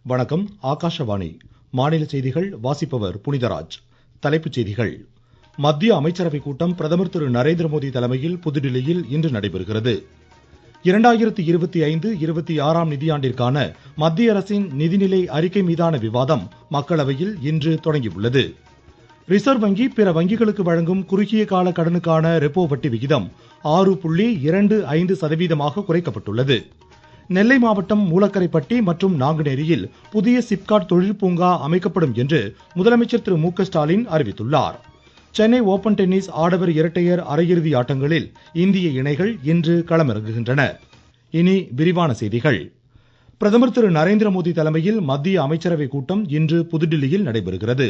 வணக்கம். ஆகாஷவாணி. மாநில செய்திகள் வாசிப்பவர் புனிதராஜ். தலைப்புச் செய்திகள். மத்திய அமைச்சரவை கூட்டம் பிரதமர் திரு நரேந்திர மோடி தலைமையில் புதுடில்லியில் இன்று நடைபெறுகிறது. 2025-26 நிதியாண்டிற்கான மத்திய அரசின் நிதிநிலை அறிக்கை மீதான விவாதம் மக்களவையில் இன்று தொடங்கியுள்ளது. ரிசர்வ் வங்கி பிற வங்கிகளுக்கு வழங்கும் குறுகிய கால கடனுக்கான ரெப்போ வட்டி விகிதம் 6.25% குறைக்கப்பட்டுள்ளது. நெல்லை மாவட்டம் மூலக்கரைப்பட்டி மற்றும் நாங்குநேரியில் புதிய சிப்காட் தொழில் பூங்கா அமைக்கப்படும் என்று முதலமைச்சர் திரு மு க ஸ்டாலின் அறிவித்துள்ளார். சென்னை ஓபன் டென்னிஸ் ஆடவர் இரட்டையர் அரையிறுதி ஆட்டங்களில் இந்திய இணைகள் இன்று களமிறங்குகின்றன. இனி விரிவான செய்திகள். பிரதமர் திரு நரேந்திர மோடி தலைமையில் மத்திய அமைச்சரவை கூட்டம் இன்று புதுடில்லியில் நடைபெறுகிறது.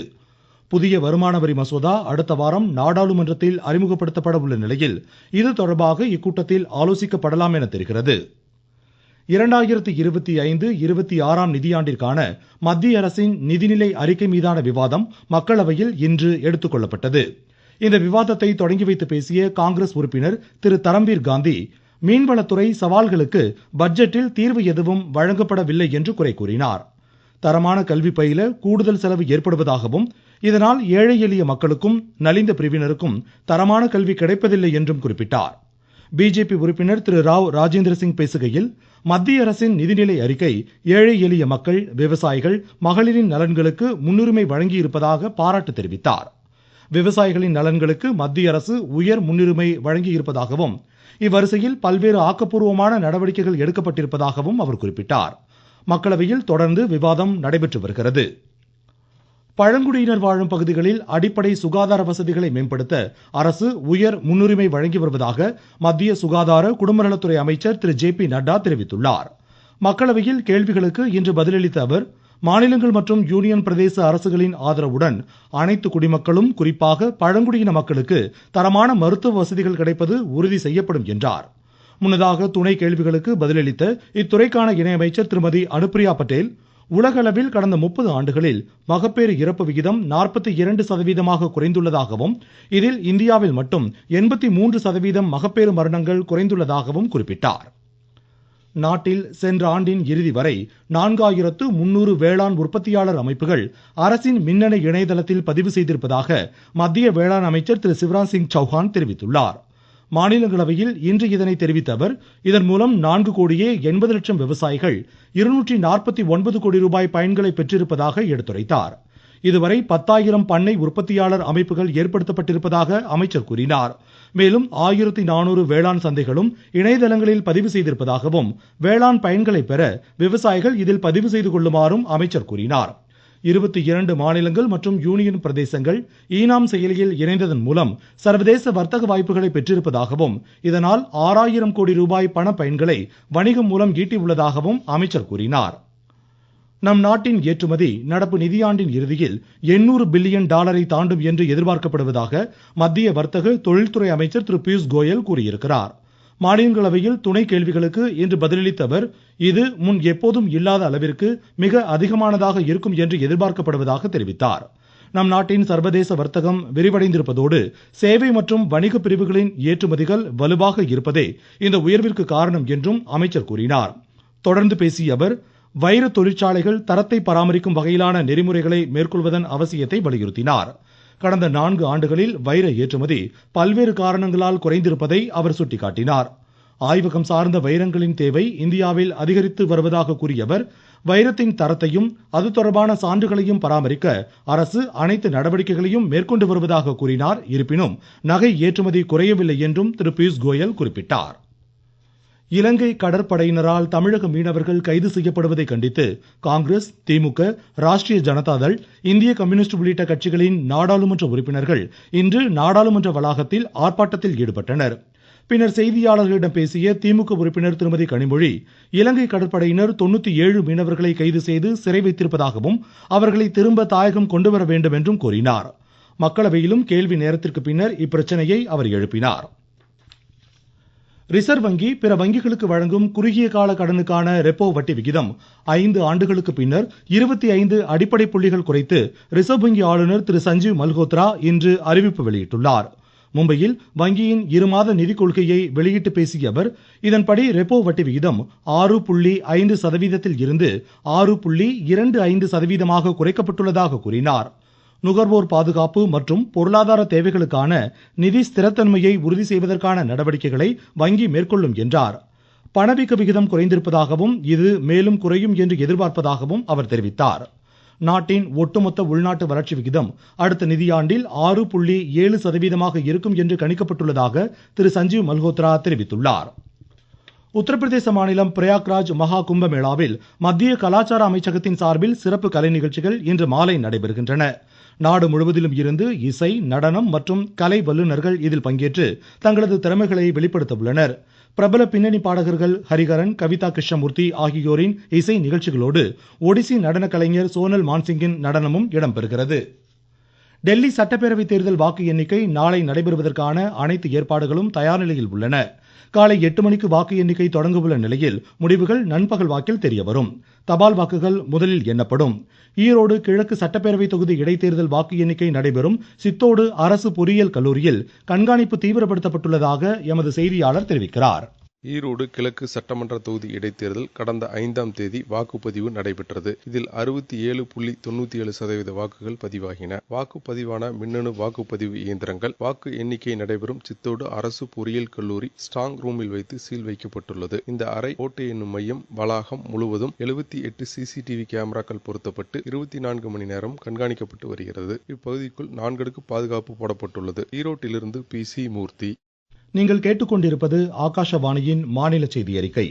புதிய வருமான வரி மசோதா அடுத்த வாரம் நாடாளுமன்றத்தில் அறிமுகப்படுத்தப்பட உள்ள நிலையில் இது தொடர்பாக இக்கூட்டத்தில் ஆலோசிக்கப்படலாம் என தெரிகிறது. 2025-26 நிதியாண்டிற்கான மத்திய அரசின் நிதிநிலை அறிக்கை மீதான விவாதம் மக்களவையில் இன்று எடுத்துக் கொள்ளப்பட்டது. இந்த விவாதத்தை தொடங்கி வைத்து பேசிய காங்கிரஸ் உறுப்பினர் திரு தரம்பீர் காந்தி, மீன்வளத்துறை சவால்களுக்கு பட்ஜெட்டில் தீர்வு எதுவும் வழங்கப்படவில்லை என்று குறை கூறினார். தரமான கல்வி பயில கூடுதல் செலவு ஏற்படுவதாகவும் இதனால் ஏழை எளிய மக்களுக்கும் நலிந்த பிரிவினருக்கும் தரமான கல்வி கிடைப்பதில்லை என்றும் குறிப்பிட்டார். பிஜேபி உறுப்பினர் திரு ராவ் ராஜேந்திர சிங் பேசுகையில், மத்திய அரசின் நிதிநிலை அறிக்கை ஏழை எளிய மக்கள், விவசாயிகள், மகளிரின் நலன்களுக்கு முன்னுரிமை வழங்கியிருப்பதாக பாராட்டு தெரிவித்தார். விவசாயிகளின் நலன்களுக்கு மத்திய அரசு உயர் முன்னுரிமை வழங்கியிருப்பதாகவும் இவ்வரிசையில் பல்வேறு ஆக்கப்பூர்வமான நடவடிக்கைகள் எடுக்கப்பட்டிருப்பதாகவும் அவர் குறிப்பிட்டார். மக்களவையில் தொடர்ந்து விவாதம் நடைபெற்று வருகிறது. பழங்குடியினர் வாழும் பகுதிகளில் அடிப்படை சுகாதார வசதிகளை மேம்படுத்த அரசு உயர் முன்னுரிமை வழங்கி வருவதாக மத்திய சுகாதார குடும்பநலத்துறை அமைச்சர் திரு ஜே.பி. நட்டா தெரிவித்துள்ளார். மக்களவையில் கேள்விகளுக்கு இன்று பதிலளித்த அவர், மாநிலங்கள் மற்றும் யூனியன் பிரதேச அரசுகளின் ஆதரவுடன் அனைத்து குடிமக்களும், குறிப்பாக பழங்குடியின மக்களுக்கு தரமான மருத்துவ வசதிகள் கிடைப்பது உறுதி செய்யப்படும் என்றார். முன்னதாக துணை கேள்விகளுக்கு பதிலளித்த இத்துறைக்கான இணையமைச்சர் திருமதி அனுப்பிரியா பட்டேல், உலக அளவில் கடந்த 30 ஆண்டுகளில் மகப்பேறு இறப்பு விகிதம் 42% குறைந்துள்ளதாகவும் இதில் இந்தியாவில் மட்டும் 83% மகப்பேறு மரணங்கள் குறைந்துள்ளதாகவும் குறிப்பிட்டார். நாட்டில் சென்ற ஆண்டின் இறுதி வரை 4300 வேளாண் உற்பத்தியாளர் அமைப்புகள் அரசின் மின்னணு இணையதளத்தில் பதிவு செய்திருப்பதாக மத்திய வேளாண் அமைச்சர் திரு சிவராஜ் சிங் சௌஹான் தெரிவித்துள்ளார். மாநிலங்களவையில் இன்று இதனை தெரிவித்த அவர், இதன் மூலம் 4,80,00,000 விவசாயிகள் 249 கோடி ரூபாய் பயன்களை பெற்றிருப்பதாக எடுத்துரைத்தார். இதுவரை 10,000 பண்ணை உற்பத்தியாளர் அமைப்புகள் ஏற்படுத்தப்பட்டிருப்பதாக அமைச்சர் கூறினார். மேலும் 1400 வேளாண் சந்தைகளும் இணையதளங்களில் பதிவு செய்திருப்பதாகவும் வேளாண் பயன்களை பெற விவசாயிகள் இதில் பதிவு செய்து கொள்ளுமாறும் அமைச்சர் கூறினார். 22 மாநிலங்கள் மற்றும் யூனியன் பிரதேசங்கள் ஈனாம் செயலியில் இணைந்ததன் மூலம் சர்வதேச வர்த்தக வாய்ப்புகளை பெற்றிருப்பதாகவும் இதனால் 6000 கோடி ரூபாய் பண பயன்களை வணிகம் மூலம் ஈட்டியுள்ளதாகவும் அமைச்சர் கூறினார். நம் நாட்டின் ஏற்றுமதி நடப்பு நிதியாண்டின் இறுதியில் $800 பில்லியன் தாண்டும் என்று எதிர்பார்க்கப்படுவதாக மத்திய வர்த்தக தொழில்துறை அமைச்சர் திரு பியூஷ் கோயல் கூறியிருக்கிறார். மாநிலங்களவையில் துணை கேள்விகளுக்கு இன்று பதிலளித்த அவர், இது முன் எப்போதும் இல்லாத அளவிற்கு மிக அதிகமானதாக இருக்கும் என்று எதிர்பார்க்கப்படுவதாக தெரிவித்தார். நம் நாட்டின் சர்வதேச வர்த்தகம் விரிவடைந்திருப்பதோடு சேவை மற்றும் வணிக பிரிவுகளின் ஏற்றுமதிகள் வலுவாக இருப்பதே இந்த உயர்விற்கு காரணம் என்றும் அமைச்சர் கூறினார். தொடர்ந்து பேசிய அவர், வைர தொழிற்சாலைகள் தரத்தை பராமரிக்கும் வகையிலான நெறிமுறைகளை மேற்கொள்வதன் அவசியத்தை வலியுறுத்தினார். கடந்த 4 ஆண்டுகளில் வைர ஏற்றுமதி பல்வேறு காரணங்களால் குறைந்திருப்பதை அவர் சுட்டிக்காட்டினார். ஆய்வகம் சார்ந்த வைரங்களின் தேவை இந்தியாவில் அதிகரித்து வருவதாக கூறிய அவர், வைரத்தின் தரத்தையும் அது தொடர்பான சான்றுகளையும் பராமரிக்க அரசு அனைத்து நடவடிக்கைகளையும் மேற்கொண்டு வருவதாக கூறினார். இருப்பினும் நகை ஏற்றுமதி குறையவில்லை என்றும் திரு பியூஷ் கோயல் குறிப்பிட்டார். இலங்கை கடற்படையினரால் தமிழக மீனவர்கள் கைது செய்யப்படுவதை கண்டித்து காங்கிரஸ், திமுக, ராஷ்டிரிய ஜனதாதள், இந்திய கம்யூனிஸ்ட் உள்ளிட்ட கட்சிகளின் நாடாளுமன்ற உறுப்பினர்கள் இன்று நாடாளுமன்ற வளாகத்தில் ஆர்ப்பாட்டத்தில் ஈடுபட்டனர். பின்னர் செய்தியாளர்களிடம் பேசிய திமுக உறுப்பினர் திருமதி கனிமொழி, இலங்கை கடற்படையினர் 97 மீனவர்களை கைது செய்து சிறை வைத்திருப்பதாகவும் அவர்களை திரும்ப தாயகம் கொண்டு வர வேண்டும் என்றும் கூறினார். மக்களவையிலும் கேள்வி நேரத்திற்கு பின்னர் இப்பிரச்சனையை அவர் எழுப்பினார். ரிசர்வ் வங்கி பிற வங்கிகளுக்கு வழங்கும் குறுகிய கால கடனுக்கான ரெப்போ வட்டி விகிதம் 5 ஆண்டுகளுக்கு பின்னர் 25 அடிப்படை புள்ளிகள் குறைத்து ரிசர்வ் வங்கி ஆளுநர் திரு சஞ்சீவ் மல்ஹோத்ரா இன்று அறிவிப்பு வெளியிட்டுள்ளார். மும்பையில் வங்கியின் இருமாத நிதிக் கொள்கையை வெளியிட்டு பேசிய அவர், இதன்படி ரெப்போ வட்டி விகிதம் 6.5% இருந்து 6.25% குறைக்கப்பட்டுள்ளதாக கூறினார். நுகர்வோர் பாதுகாப்பு மற்றும் பொருளாதார தேவைகளுக்கான நிதி ஸ்திரத்தன்மையை உறுதி செய்வதற்கான நடவடிக்கைகளை வங்கி மேற்கொள்ளும் என்றார். பணவீக்க விகிதம் குறைந்திருப்பதாகவும் இது மேலும் குறையும் என்று எதிர்பார்ப்பதாகவும் அவர் தெரிவித்தார். நாட்டின் ஒட்டுமொத்த உள்நாட்டு வளர்ச்சி விகிதம் அடுத்த நிதியாண்டில் 6.7% இருக்கும் என்று கணிக்கப்பட்டுள்ளதாக திரு சஞ்சீவ் மல்ஹோத்ரா தெரிவித்துள்ளார். உத்தரப்பிரதேச மாநிலம் பிரயாக்ராஜ் மகா கும்பமேளாவில் மத்திய கலாச்சார அமைச்சகத்தின் சார்பில் சிறப்பு கலை நிகழ்ச்சிகள் இன்று மாலை நடைபெறுகின்றன. நாடு முழுவதிலும் இருந்து இசை, நடனம் மற்றும் கலை வல்லுநர்கள் இதில் பங்கேற்று தங்களது திறமைகளை வெளிப்படுத்த உள்ளனர். பிரபல பின்னணி பாடகர்கள் ஹரிகரன், கவிதா கிருஷ்ணமூர்த்தி ஆகியோரின் இசை நிகழ்ச்சிகளோடு ஒடிசி நடன கலைஞர் சோனல் மான்சிங்கின் நடனமும் இடம்பெறுகிறது. டெல்லி சட்டப்பேரவை தேர்தல் வாக்கு எண்ணிக்கை நாளை நடைபெறுவதற்கான அனைத்து ஏற்பாடுகளும் தயார் நிலையில் உள்ளன. காலை 8 மணிக்கு வாக்கு எண்ணிக்கை தொடங்க உள்ள நிலையில் முடிவுகள் நண்பகல் வாக்கில் தெரியவரும். தபால் வாக்குகள் முதலில் எண்ணப்படும். ஈரோடு கிழக்கு சட்டப்பேரவை தொகுதி இடைத்தேர்தல் வாக்கு எண்ணிக்கை நடைபெறும் சித்தோடு அரசு பொறியியல் கல்லூரியில் கண்காணிப்பு தீவிரப்படுத்தப்பட்டுள்ளதாக எமது செய்தியாளர் தெரிவிக்கிறார். ஈரோடு கிழக்கு சட்டமன்ற தொகுதி இடைத்தேர்தல் கடந்த 5ஆம் தேதி வாக்குப்பதிவு நடைபெற்றது. இதில் 67.97% வாக்குகள் பதிவாகின. வாக்குப்பதிவான மின்னணு வாக்குப்பதிவு இயந்திரங்கள் வாக்கு எண்ணிக்கை நடைபெறும் சித்தோடு அரசு பொறியியல் கல்லூரி ஸ்ட்ராங் ரூமில் வைத்து சீல் வைக்கப்பட்டுள்ளது. இந்த அறை ஓட்டு எண்ணும் மையம் வளாகம் முழுவதும் 78 சிசிடிவி கேமராக்கள் பொருத்தப்பட்டு 24 மணி நேரம் கண்காணிக்கப்பட்டு வருகிறது. இப்பகுதிக்குள் 4 அடுக்கு பாதுகாப்பு போடப்பட்டுள்ளது. ஈரோட்டிலிருந்து PC மூர்த்தி. நீங்கள் கேட்டுக்கொண்டிருப்பது ஆகாஷவாணியின் மாநில செய்தி அறிக்கை.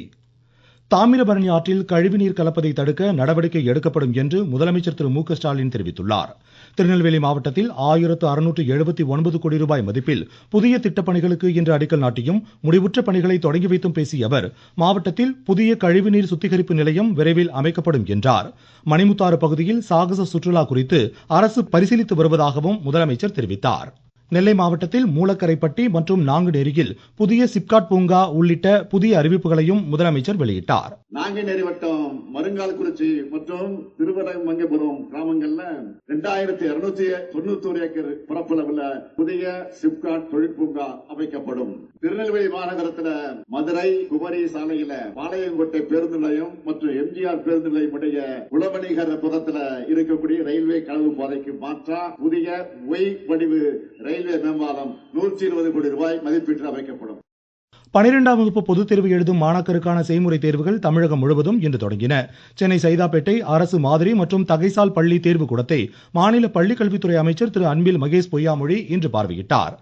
தாமிரபரணி ஆற்றில் கழிவுநீர் கலப்பதை தடுக்க நடவடிக்கை எடுக்கப்படும் என்று முதலமைச்சர் திரு மு.க. ஸ்டாலின் தெரிவித்துள்ளார். திருநெல்வேலி மாவட்டத்தில் 1679 கோடி ரூபாய் மதிப்பில் புதிய திட்டப்பணிகளுக்கு இன்று அடிக்கல் நாட்டியும் முடிவுற்ற பணிகளை தொடங்கி வைத்தும் பேசிய அவர், மாவட்டத்தில் புதிய கழிவுநீர் சுத்திகரிப்பு நிலையம் விரைவில் அமைக்கப்படும் என்றார். மணிமுத்தாறு பகுதியில் சாகச சுற்றுலா குறித்து அரசு பரிசீலித்து வருவதாகவும் முதலமைச்சர் தெரிவித்தார். நெல்லை மாவட்டத்தில் மூலக்கரைப்பட்டி மற்றும் நாங்குநேரியில் புதிய சிப்காட் பூங்கா உள்ளிட்ட புதிய அறிவிப்புகளையும் முதலமைச்சர் வெளியிட்டார். நாங்குநேரி வட்டம் மருங்கால்குறிச்சி மற்றும் திருவரமங்கபுரம் கிராமங்கள்ல 2291 ஏக்கர் பரப்பளவுல புதிய சிப்காட் தொழிற்பூங்கா அமைக்கப்படும். திருநெல்வேலி மாநகரத்துல மதுரை குமரி சாலையில பாளையங்கோட்டை பேருந்து நிலையம் மற்றும் எம்ஜிஆர் பேருந்து நிலையம் உடைய உளவணிகர் புறத்துல இருக்கக்கூடிய ரயில்வே களவு பாதைக்கு மாற்றா புதிய ஒய் வடிவு ரயில்வே மேம்பாலம் 120 கோடி ரூபாய் மதிப்பீட்டில் அமைக்கப்படும். 12ஆம் வகுப்பு பொதுத் தேர்வு எழுதும் மாணாக்கருக்கான செய்முறை தேர்வுகள் தமிழகம் முழுவதும் இன்று தொடங்கின. சென்னை சைதாப்பேட்டை அரசு மாதிரி மற்றும் தகைசால் பள்ளி தேர்வு கூடத்தை மாநில பள்ளிக்கல்வித்துறை அமைச்சர் திரு அன்பில் மகேஷ் பொய்யாமொழி இன்று பார்வையிட்டார்.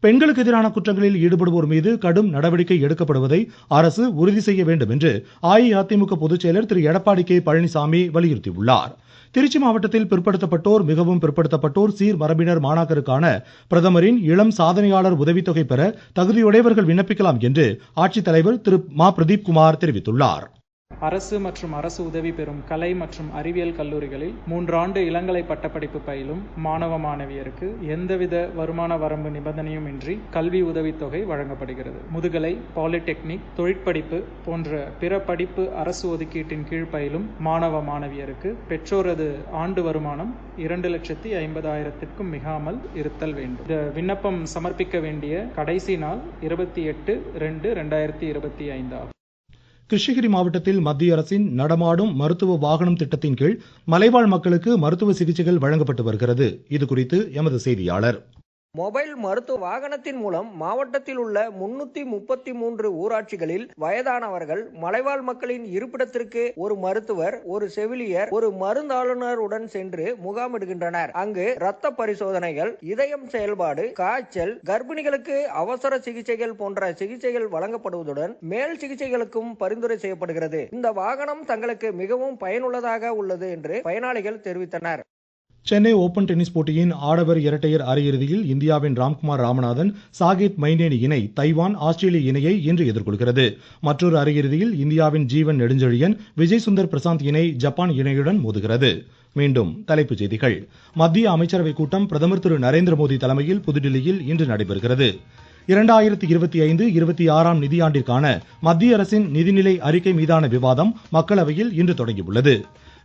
பெண்களுக்கு எதிரான குற்றங்களில் ஈடுபடுவோர் மீது கடும் நடவடிக்கை எடுக்கப்படுவதை அரசு உறுதி செய்ய வேண்டும் என்று அஇஅதிமுக பொதுச் செயலர் திரு எடப்பாடி கே பழனிசாமி வலியுறுத்தியுள்ளார். திருச்சி மாவட்டத்தில் பிற்படுத்தப்பட்டோர், மிகவும் பிற்படுத்தப்பட்டோர், சீர் மரபினர் மாணாக்கருக்கான பிரதமரின் இளம் சாதனையாளர் உதவித்தொகை பெற தகுதியுடையவர்கள் விண்ணப்பிக்கலாம் என்று ஆட்சித்தலைவர் திரு மா பிரதீப்குமார் தெரிவித்துள்ளார். அரசு மற்றும் அரசு உதவி பெறும் கலை மற்றும் அறிவியல் கல்லூரிகளில் 3 ஆண்டு இளங்கலை பட்டப்படிப்பு பயிலும் மாணவ மாணவியருக்கு எந்தவித வருமான வரம்பு நிபந்தனையும் இன்றி கல்வி உதவித்தொகை வழங்கப்படுகிறது. முதுகலை, பாலிடெக்னிக், தொழிற்படிப்பு போன்ற பிற படிப்பு அரசு ஒதுக்கீட்டின் கீழ் பயிலும் மாணவ மாணவியருக்கு பெற்றோரது ஆண்டு வருமானம் 2,50,000க்கும் மிகாமல் இருத்தல் வேண்டும். இந்த விண்ணப்பம் சமர்ப்பிக்க வேண்டிய கடைசி நாள் 28/2/2025 ஆகும். கிருஷ்ணகிரி மாவட்டத்தில் மத்திய அரசின் நடமாடும் மருத்துவ வாகனம் திட்டத்தின் கீழ் மலைவாழ் மக்களுக்கு மருத்துவ சிகிச்சைகள் வழங்கப்பட்டு வருகிறது. இதுகுறித்து எமது செய்தியாளர். மொபைல் மருத்துவ வாகனத்தின் மூலம் மாவட்டத்தில் உள்ள 333 ஊராட்சிகளில் வயதானவர்கள், மலைவாழ் மக்களின் இருப்பிடத்திற்கு ஒரு மருத்துவர், ஒரு செவிலியர், ஒரு மருந்தாளுநர் உடன் சென்று முகாமிடுகின்றனர். அங்கு இரத்த பரிசோதனைகள், இதயம் செயல்பாடு, காய்ச்சல், கர்ப்பிணிகளுக்கு அவசர சிகிச்சைகள் போன்ற சிகிச்சைகள் வழங்கப்படுவதுடன் மேல் சிகிச்சைகளுக்கும் பரிந்துரை செய்யப்படுகிறது. இந்த வாகனம் தங்களுக்கு மிகவும் பயனுள்ளதாக உள்ளது என்று பயனாளிகள் தெரிவித்தனர். சென்னை ஓபன் டென்னிஸ் போட்டியின் ஆடவர் இரட்டையர் அரையிறுதியில் இந்தியாவின் ராம்குமார் ராமநாதன், சாகேத் மைனேனி இணை தைவான், ஆஸ்திரேலிய இணையை இன்று எதிர்கொள்கிறது. மற்றொரு அரையிறுதியில் இந்தியாவின் ஜீவன் நெடுஞ்செழியன், விஜய் சுந்தர் பிரசாந்த் இணை ஜப்பான் இணையுடன் மோதுகிறது. மீண்டும் தலைப்புச் செய்திகள். மத்திய அமைச்சரவை கூட்டம் பிரதமர் திரு நரேந்திர மோடி தலைமையில் புதுடில்லியில் இன்று நடைபெறுகிறது. 2025-26 நிதியாண்டிற்கான மத்திய அரசின் நிதிநிலை அறிக்கை மீதான விவாதம் மக்களவையில் இன்று தொடங்கியுள்ளது.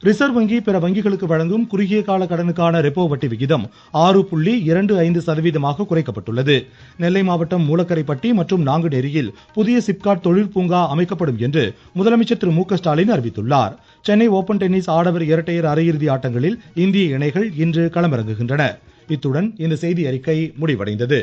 ரிசர்வ் வங்கி பிற வங்கிகளுக்கு வழங்கும் குறுகிய கால கடனுக்கான ரெப்போ வட்டி விகிதம் 6.25% குறைக்கப்பட்டுள்ளது. நெல்லை மாவட்டம் மூலக்கரைப்பட்டி மற்றும் நாங்குநேரியில் புதிய சிப்காட் தொழிற்பூங்கா அமைக்கப்படும் என்று முதலமைச்சர் திரு மு க ஸ்டாலின் அறிவித்துள்ளார். சென்னை ஓபன் டென்னிஸ் ஆடவர் இரட்டையர் அரையிறுதி ஆட்டங்களில் இந்திய இணைகள் இன்று களமிறங்குகின்றன. இத்துடன் இந்த செய்தி அறிக்கை முடிவடைந்தது.